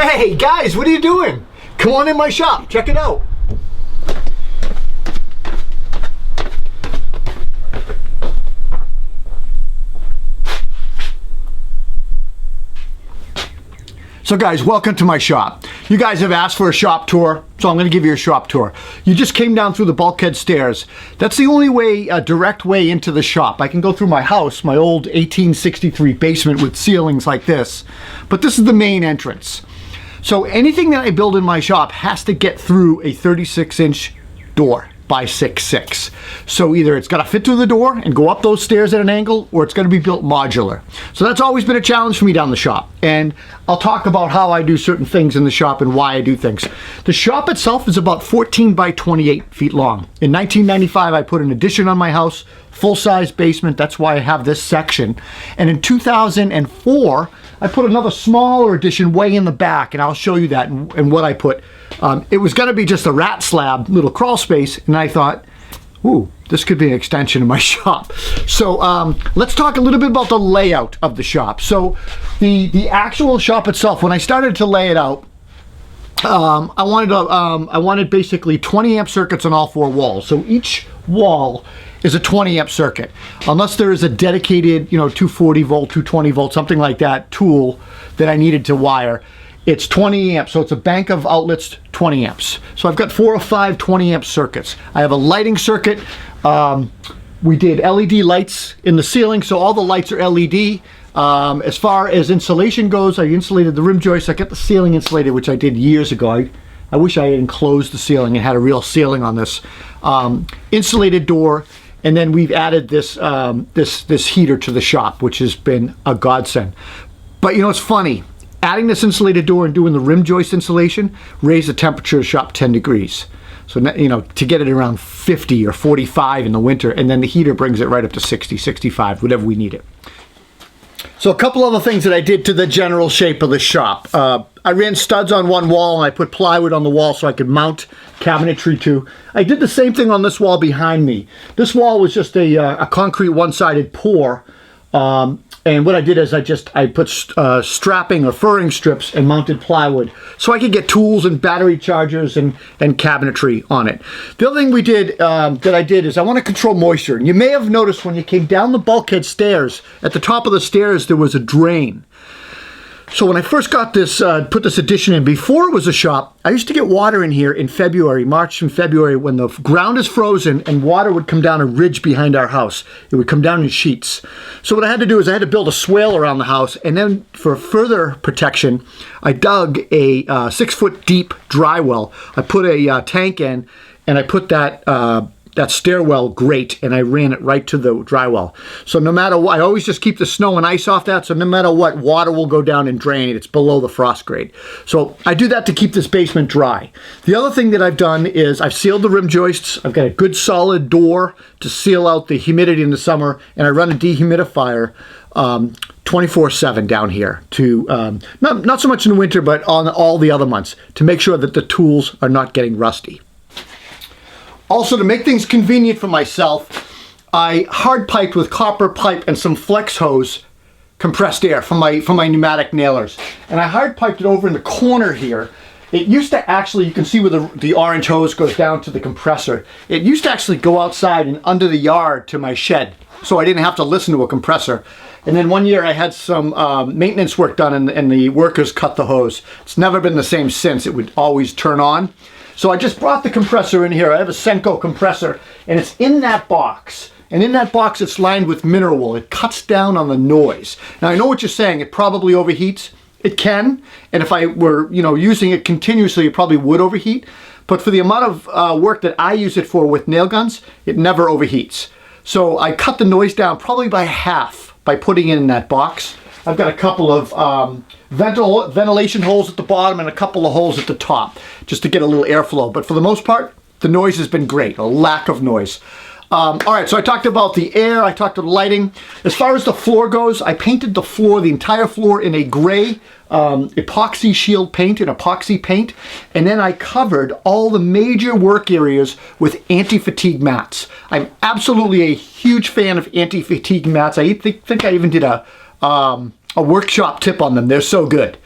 Hey guys, what are you doing? Come on in my shop, check it out. So guys, welcome to my shop. You guys have asked for a shop tour, so I'm going to give you a shop tour. You just came down through the bulkhead stairs. That's the only way, direct way into the shop. I can go through my house, my old 1863 basement with ceilings like this, but this is the main entrance. So anything that I build in my shop has to get through a 36-inch door by 6'6". So either it's got to fit through the door and go up those stairs at an angle, or it's going to be built modular. So that's always been a challenge for me down the shop. And I'll talk about how I do certain things in the shop and why I do things. The shop itself is about 14 by 28 feet long. In 1995, I put an addition on my house, full-size basement. That's why I have this section. And in 2004, I put another smaller addition way in the back, and I'll show you that and what I put. It was going to be just a rat slab, little crawl space, and I thought, ooh, this could be an extension of my shop. So let's talk a little bit about the layout of the shop. So the actual shop itself, when I started to lay it out, I wanted basically 20 amp circuits on all four walls. So each wall is a 20 amp circuit, unless there is a dedicated, 240 volt, 220 volt, something like that tool that I needed to wire. It's 20 amps, so it's a bank of outlets, 20 amps. So I've got 4 or 5 20 amp circuits. I have a lighting circuit. We did LED lights in the ceiling, so all the lights are LED. As far as insulation goes, I insulated the rim joist. I got the ceiling insulated, which I did years ago. I wish I had enclosed the ceiling and had a real ceiling on this. Insulated door, and then we've added this this heater to the shop, which has been a godsend. But it's funny. Adding this insulated door and doing the rim joist insulation raised the temperature of the shop 10 degrees. So, to get it around 50 or 45 in the winter, and then the heater brings it right up to 60, 65, whatever we need it. So a couple other things that I did to the general shape of the shop. I ran studs on one wall and I put plywood on the wall so I could mount cabinetry to. I did the same thing on this wall behind me. This wall was just a concrete one-sided pour. And what I did is I put strapping or furring strips and mounted plywood so I could get tools and battery chargers and cabinetry on it. The other thing we did, that I did, is I want to control moisture. And you may have noticed when you came down the bulkhead stairs, at the top of the stairs there was a drain. So when I first got this, put this addition in, before it was a shop, I used to get water in here in February, March and February, when the ground is frozen and water would come down a ridge behind our house. It would come down in sheets. So what I had to do is I had to build a swale around the house, and then for further protection, I dug a 6-foot deep dry well. I put a tank in, and I put that stairwell grate, and I ran it right to the dry well. So no matter what, I always just keep the snow and ice off that, so no matter what, water will go down and drain it. It's below the frost grade. So I do that to keep this basement dry. The other thing that I've done is I've sealed the rim joists. I've got a good solid door to seal out the humidity in the summer, and I run a dehumidifier 24/7 down here to, not so much in the winter, but on all the other months, to make sure that the tools are not getting rusty. Also, to make things convenient for myself, I hard piped with copper pipe and some flex hose compressed air from my pneumatic nailers. And I hard piped it over in the corner here. It used to actually, you can see where the orange hose goes down to the compressor. It used to actually go outside and under the yard to my shed, so I didn't have to listen to a compressor. And then one year I had some maintenance work done, and the workers cut the hose. It's never been the same since. It would always turn on. So I just brought the compressor in here. I have a Senko compressor, and it's in that box. And in that box, it's lined with mineral wool. It cuts down on the noise. Now, I know what you're saying. It probably overheats. It can. And if I were, using it continuously, it probably would overheat. But for the amount of work that I use it for with nail guns, it never overheats. So I cut the noise down probably by half by putting it in that box. I've got a couple of ventilation holes at the bottom and a couple of holes at the top just to get a little airflow. But for the most part, the noise has been great, a lack of noise. All right, so I talked about the air, I talked about lighting. As far as the floor goes, I painted the floor, the entire floor, in a gray epoxy shield paint, an epoxy paint, and then I covered all the major work areas with anti-fatigue mats. I'm absolutely a huge fan of anti-fatigue mats. I think I even did a workshop tip on them. They're so good.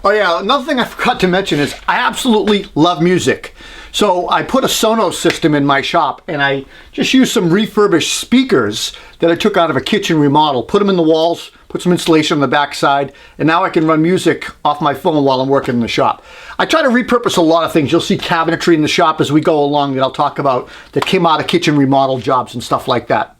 Oh yeah, another thing I forgot to mention is I absolutely love music. So I put a Sonos system in my shop, and I just used some refurbished speakers that I took out of a kitchen remodel, put them in the walls, put some insulation on the back side, and now I can run music off my phone while I'm working in the shop. I try to repurpose a lot of things. You'll see cabinetry in the shop as we go along that I'll talk about that came out of kitchen remodel jobs and stuff like that.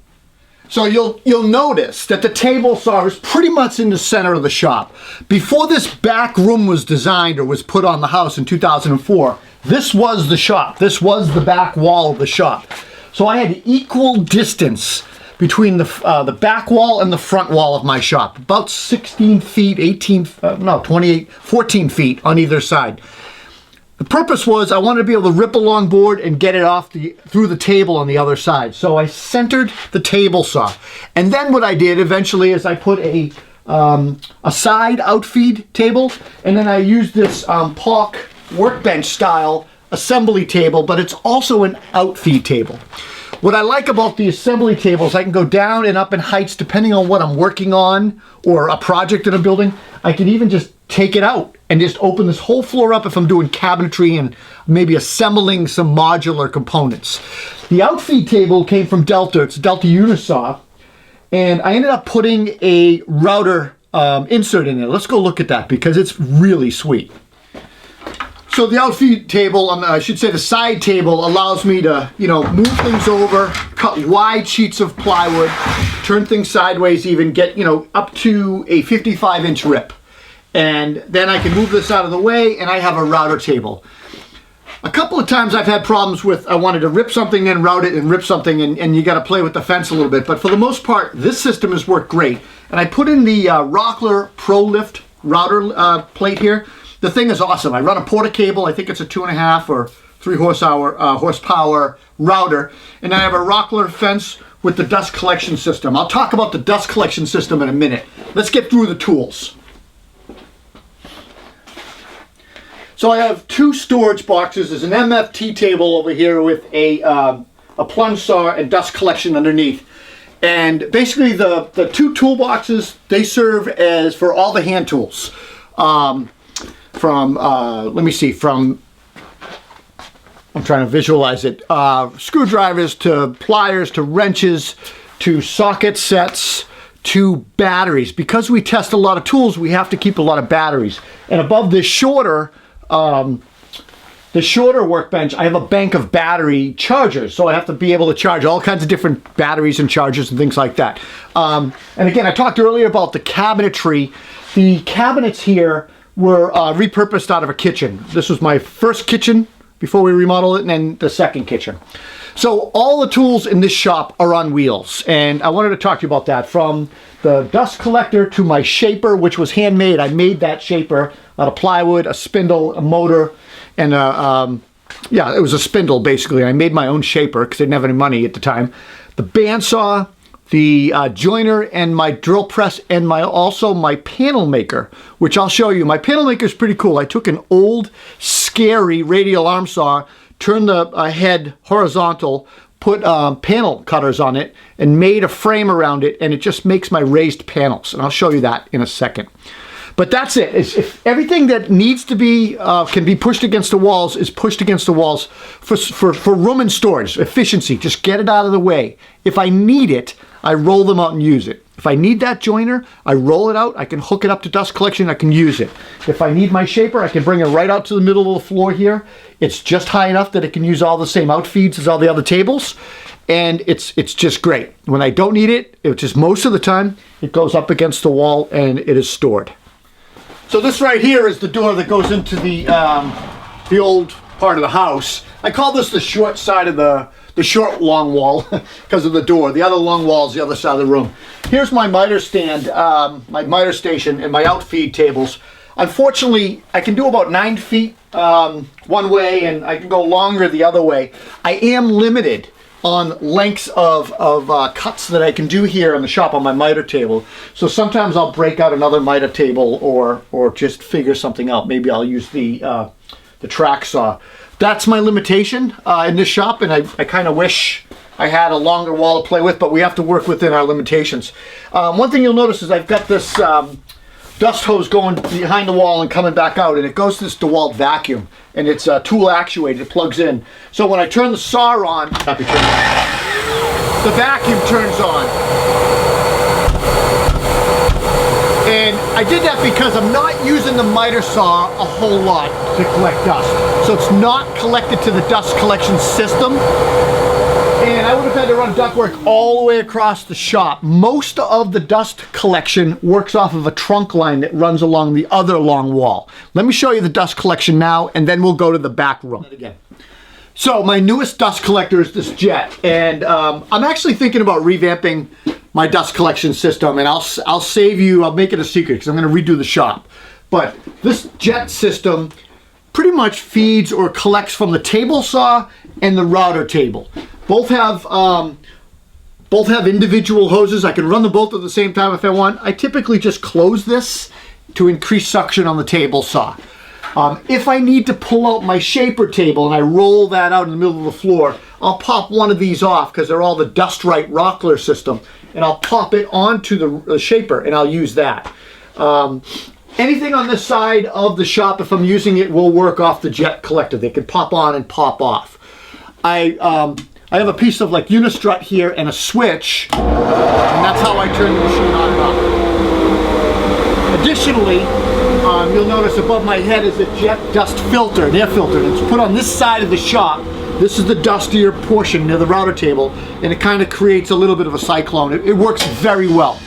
So you'll notice that the table saw is pretty much in the center of the shop. Before this back room was designed or was put on the house in 2004, this was the shop. This was the back wall of the shop. So I had equal distance between the back wall and the front wall of my shop. About 16 feet, 14 feet on either side. The purpose was I wanted to be able to rip a long board and get it off through the table on the other side. So I centered the table saw. And then what I did eventually is I put a side outfeed table, and then I used this Park workbench style assembly table, but it's also an outfeed table. What I like about the assembly tables, I can go down and up in heights depending on what I'm working on or a project that I'm building. I can even just take it out and just open this whole floor up if I'm doing cabinetry and maybe assembling some modular components. The outfeed table came from Delta. It's a Delta Unisaw, and I ended up putting a router insert in there. Let's go look at that because it's really sweet. So the outfeed table, I should say the side table, allows me to, move things over, cut wide sheets of plywood, turn things sideways even, get, up to a 55-inch rip. And then I can move this out of the way, and I have a router table. A couple of times I've had problems with, I wanted to rip something and route it and rip something, and you got to play with the fence a little bit. But for the most part, this system has worked great. And I put in the Rockler Pro Lift router plate here. The thing is awesome. I run a Porta cable. I think it's a 2.5 or 3 horsepower router. And I have a Rockler fence with the dust collection system. I'll talk about the dust collection system in a minute. Let's get through the tools. So I have 2 storage boxes. There's an MFT table over here with a plunge saw and dust collection underneath. And basically the 2 toolboxes, they serve as for all the hand tools. I'm trying to visualize it. Screwdrivers to pliers to wrenches to socket sets to batteries. Because we test a lot of tools, we have to keep a lot of batteries. And above this shorter workbench, I have a bank of battery chargers, so I have to be able to charge all kinds of different batteries and chargers and things like that. And again, I talked earlier about the cabinetry. The cabinets here were repurposed out of a kitchen. This was my first kitchen before we remodeled it, and then the second kitchen. So all the tools in this shop are on wheels, and I wanted to talk to you about that. From the dust collector to my shaper, which was handmade. I made that shaper out of plywood, a spindle, a motor, and it was a spindle basically. I made my own shaper because I didn't have any money at the time. The bandsaw, the joiner, and my drill press, and also my panel maker, which I'll show you. My panel maker is pretty cool. I took an old, scary radial arm saw, turned the head horizontal, put panel cutters on it, and made a frame around it, and it just makes my raised panels. And I'll show you that in a second. But that's it. If everything that needs to be, can be pushed against the walls is pushed against the walls for room and storage, efficiency. Just get it out of the way. If I need it, I roll them out and use it. If I need that joiner, I roll it out. I can hook it up to dust collection. I can use it. If I need my shaper, I can bring it right out to the middle of the floor here. It's just high enough that it can use all the same outfeeds as all the other tables. And it's just great. When I don't need it, which is most of the time, it goes up against the wall and it is stored. So this right here is the door that goes into the old part of the house. I call this the short side of the short long wall because of the door. The other long wall is the other side of the room. Here's my miter stand, my miter station, and my outfeed tables. Unfortunately, I can do about 9 feet one way, and I can go longer the other way. I am limited on lengths of cuts that I can do here in the shop on my miter table. So sometimes I'll break out another miter table or just figure something out. Maybe I'll use the track saw. That's my limitation in this shop, and I kind of wish I had a longer wall to play with, but we have to work within our limitations. One thing you'll notice is I've got this dust hose going behind the wall and coming back out, and it goes to this DeWalt vacuum, and it's tool actuated, it plugs in. So when I turn the saw on, the vacuum turns on. And I did that because I'm not using the miter saw a whole lot to collect dust. So it's not collected to the dust collection system. And I would have had to run ductwork all the way across the shop. Most of the dust collection works off of a trunk line that runs along the other long wall. Let me show you the dust collection now, and then we'll go to the back room. So my newest dust collector is this Jet, and I'm actually thinking about revamping my dust collection system, and I'll save you, I'll make it a secret because I'm going to redo the shop. But this Jet system pretty much feeds or collects from the table saw and the router table. Both have individual hoses. I can run them both at the same time if I want. I typically just close this to increase suction on the table saw. If I need to pull out my shaper table and I roll that out in the middle of the floor, I'll pop one of these off because they're all the Dust Right Rockler system, and I'll pop it onto the shaper and I'll use that. Anything on this side of the shop, if I'm using it, will work off the Jet collector. They can pop on and pop off. I have a piece of like unistrut here and a switch, and that's how I turn the machine on and off. Additionally, you'll notice above my head is a Jet dust filter, an air filter, and it's put on this side of the shop. This is the dustier portion near the router table, and it kind of creates a little bit of a cyclone. It works very well.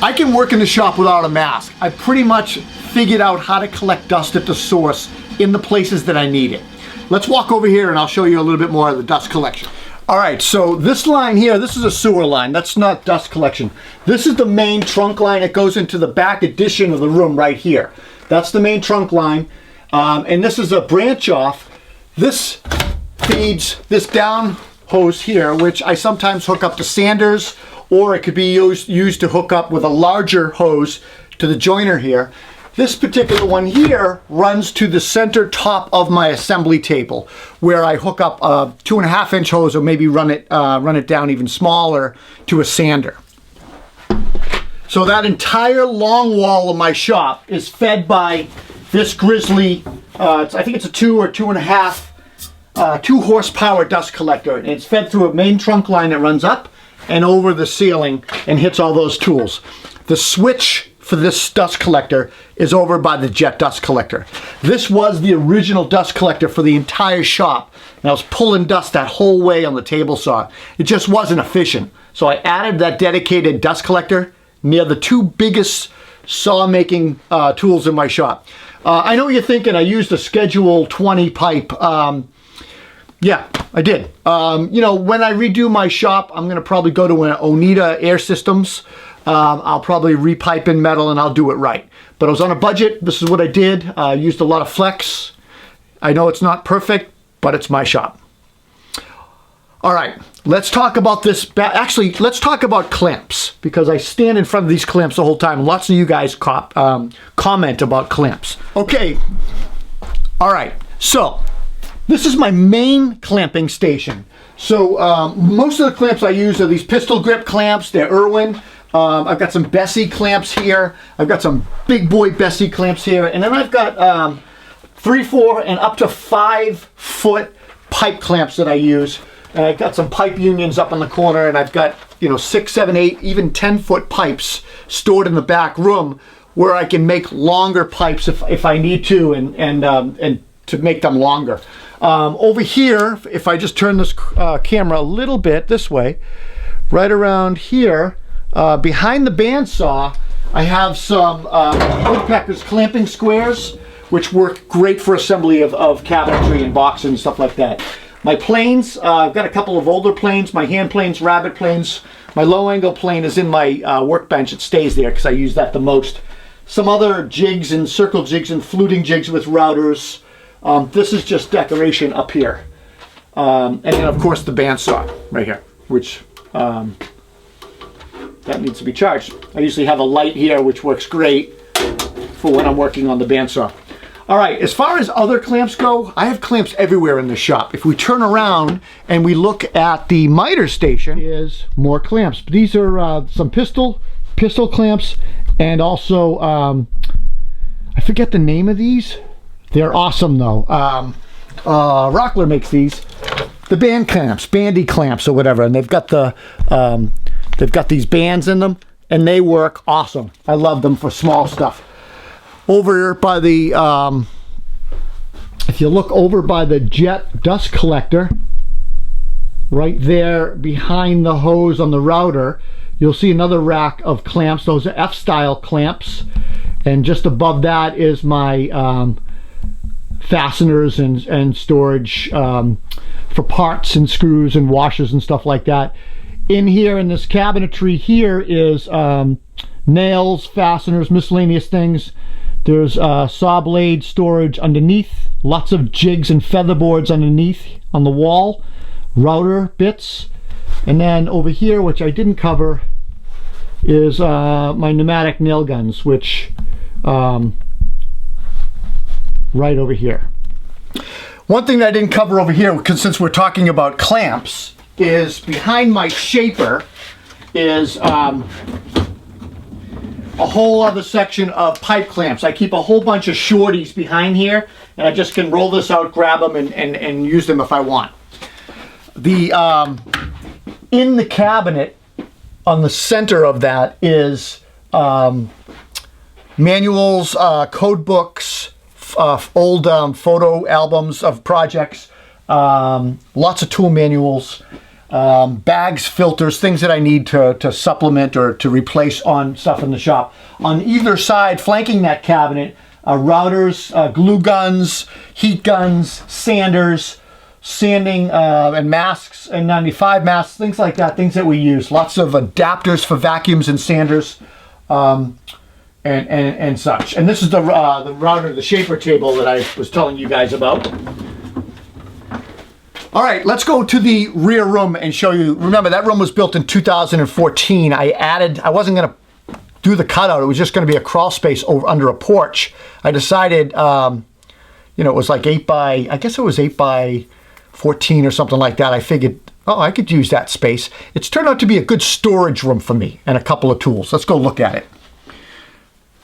I can work in the shop without a mask. I pretty much figured out how to collect dust at the source in the places that I need it. Let's walk over here and I'll show you a little bit more of the dust collection. All right, so this line here, this is a sewer line. That's not dust collection. This is the main trunk line that goes into the back addition of the room right here. That's the main trunk line. And this is a branch off. This feeds this down hose here, which I sometimes hook up to sanders, or it could be used to hook up with a larger hose to the joiner here. This particular one here runs to the center top of my assembly table, where I hook up a 2.5-inch hose, or maybe run it down even smaller to a sander. So that entire long wall of my shop is fed by this Grizzly. I think it's a 2 or 2.5, 2 horsepower dust collector, and it's fed through a main trunk line that runs up and over the ceiling and hits all those tools. The switch for this dust collector is over by the Jet dust collector. This was the original dust collector for the entire shop, and I was pulling dust that whole way on the table saw. It just wasn't efficient. So I added that dedicated dust collector near the 2 biggest saw making tools in my shop. I know what you're thinking, I used a Schedule 20 pipe. Yeah, I did. You know, when I redo my shop, I'm gonna probably go to an Oneida Air Systems. I'll probably repipe in metal and I'll do it right. But I was on a budget. This is what I did. I used a lot of flex. I know it's not perfect, but it's my shop. All right, let's talk about this. Actually, let's talk about clamps, because I stand in front of these clamps the whole time. Lots of you guys comment about clamps. Okay, all right, so this is my main clamping station. So most of the clamps I use are these pistol grip clamps. They're Irwin. I've got some Bessie clamps here. I've got some big boy Bessie clamps here. And then I've got 3, 4, and up to 5 foot pipe clamps that I use. And I've got some pipe unions up in the corner, and I've got, you know, 6, 7, 8, even 10 foot pipes stored in the back room where I can make longer pipes if I need to, and to make them longer. Over here, if I just turn this camera a little bit this way, right around here, behind the bandsaw, I have some Woodpecker's clamping squares, which work great for assembly of cabinetry and boxes and stuff like that. My planes, I've got a couple of older planes, my hand planes, rabbit planes. My low angle plane is in my workbench. It stays there because I use that the most. Some other jigs and circle jigs and fluting jigs with routers. This is just decoration up here. And then of course the bandsaw right here, which that needs to be charged. I usually have a light here which works great for when I'm working on the bandsaw. All right, as far as other clamps go, I have clamps everywhere in the shop. If we turn around and we look at the miter station, is more clamps. These are some pistol clamps And also, I forget the name of these. They're awesome though. Rockler makes these. The band clamps, bandy clamps or whatever, and they've got these bands in them, and they work awesome. I love them for small stuff. Over by the, if you look over by the jet dust collector, right there behind the hose on the router, you'll see another rack of clamps. Those are F-style clamps, and just above that is my fasteners and storage for parts and screws and washers and stuff like that. In here, in this cabinetry here, is nails, fasteners, miscellaneous things. There's saw blade storage underneath, lots of jigs and feather boards underneath on the wall, router bits, and then over here, which I didn't cover, is my pneumatic nail guns, which right over here. One thing that I didn't cover over here, because since we're talking about clamps, is behind my shaper is a whole other section of pipe clamps. I keep a whole bunch of shorties behind here, and I just can roll this out, grab them, and use them if I want. The in the cabinet on the center of that is manuals, code books, old photo albums of projects, lots of tool manuals, bags, filters, things that I need to supplement or to replace on stuff in the shop. On either side, flanking that cabinet, routers, glue guns, heat guns, sanders, sanding and masks, and 95 masks, things like that, things that we use. Lots of adapters for vacuums and sanders. And such. And this is the router, the shaper table that I was telling you guys about. All right, let's go to the rear room and show you. Remember, that room was built in 2014. I wasn't going to do the cutout. It was just going to be a crawl space over under a porch. I decided, you know, it was like 8 by 14 or something like that. I figured, oh, I could use that space. It's turned out to be a good storage room for me and a couple of tools. Let's go look at it.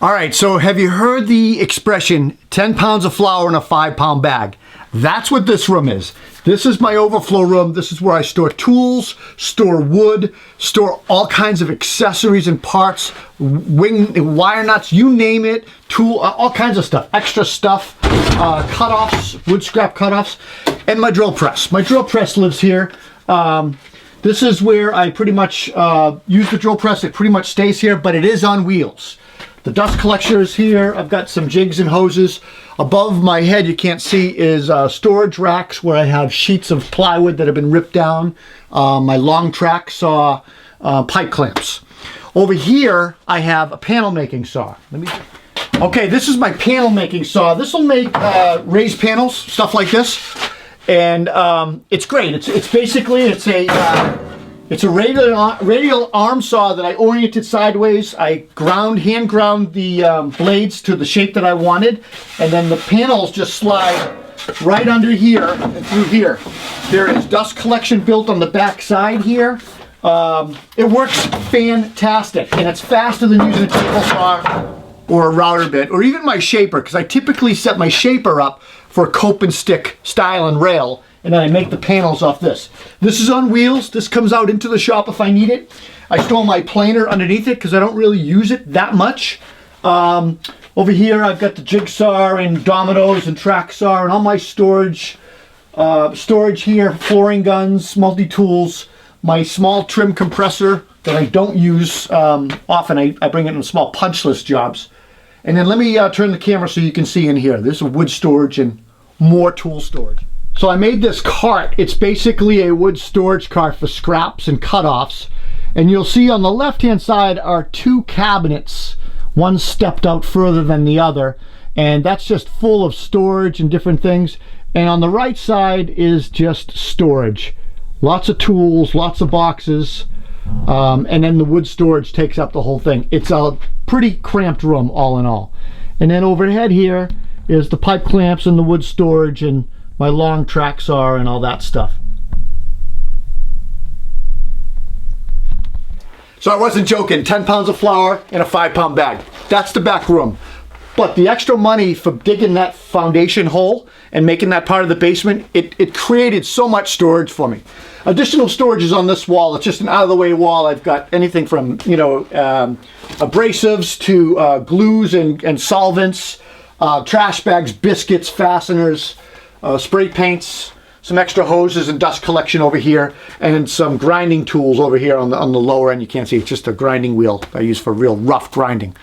All right, so have you heard the expression 10 pounds of flour in a 5-pound bag? That's what this room is. This is my overflow room. This is where I store tools, store wood, store all kinds of accessories and parts, wire nuts, you name it, all kinds of stuff, extra stuff, cutoffs, wood scrap cutoffs, and my drill press. My drill press lives here. This is where I pretty much use the drill press. It pretty much stays here, but it is on wheels. The dust collector is here. I've got some jigs and hoses. Above my head, you can't see, is storage racks where I have sheets of plywood that have been ripped down. My long track saw, pipe clamps. Over here, I have a panel making saw. Okay, this is my panel making saw. This will make raised panels, stuff like this. And it's great. It's basically, it's a radial arm saw that I oriented sideways. I hand ground the blades to the shape that I wanted, and then the panels just slide right under here and through here. There is dust collection built on the back side here. It works fantastic, and it's faster than using a table saw or a router bit, or even my shaper, because I typically set my shaper up for a cope and stick style and rail, and then I make the panels off this. This is on wheels. This comes out into the shop if I need it. I store my planer underneath it because I don't really use it that much. Over here I've got the Jigsaw and dominoes and track saw and all my storage here, flooring guns, multi-tools, my small trim compressor that I don't use often. I bring it in small punch list jobs. And then let me turn the camera so you can see in here. There's a wood storage and more tool storage. So I made this cart. It's basically a wood storage cart for scraps and cutoffs. And you'll see on the left-hand side are 2 cabinets. One stepped out further than the other. And that's just full of storage and different things. And on the right side is just storage. Lots of tools, lots of boxes. And then the wood storage takes up the whole thing. It's a pretty cramped room all in all. And then overhead here is the pipe clamps and the wood storage and my long track saw and all that stuff. So I wasn't joking, 10 pounds of flour in a 5-pound bag. That's the back room. But the extra money for digging that foundation hole and making that part of the basement, it created so much storage for me. Additional storage is on this wall. It's just an out-of-the-way wall. I've got anything from, abrasives to glues and solvents, trash bags, biscuits, fasteners, spray paints, some extra hoses and dust collection over here, and some grinding tools over here on the lower end. You can't see, it's just a grinding wheel I use for real rough grinding.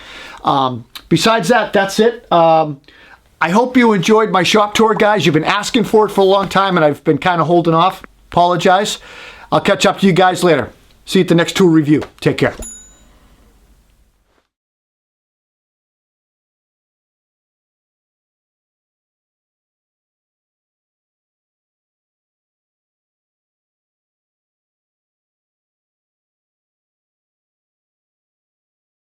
Besides that, that's it. I hope you enjoyed my shop tour, guys. You've been asking for it for a long time, and I've been kind of holding off. Apologize. I'll catch up to you guys later. See you at the next tool review. Take care.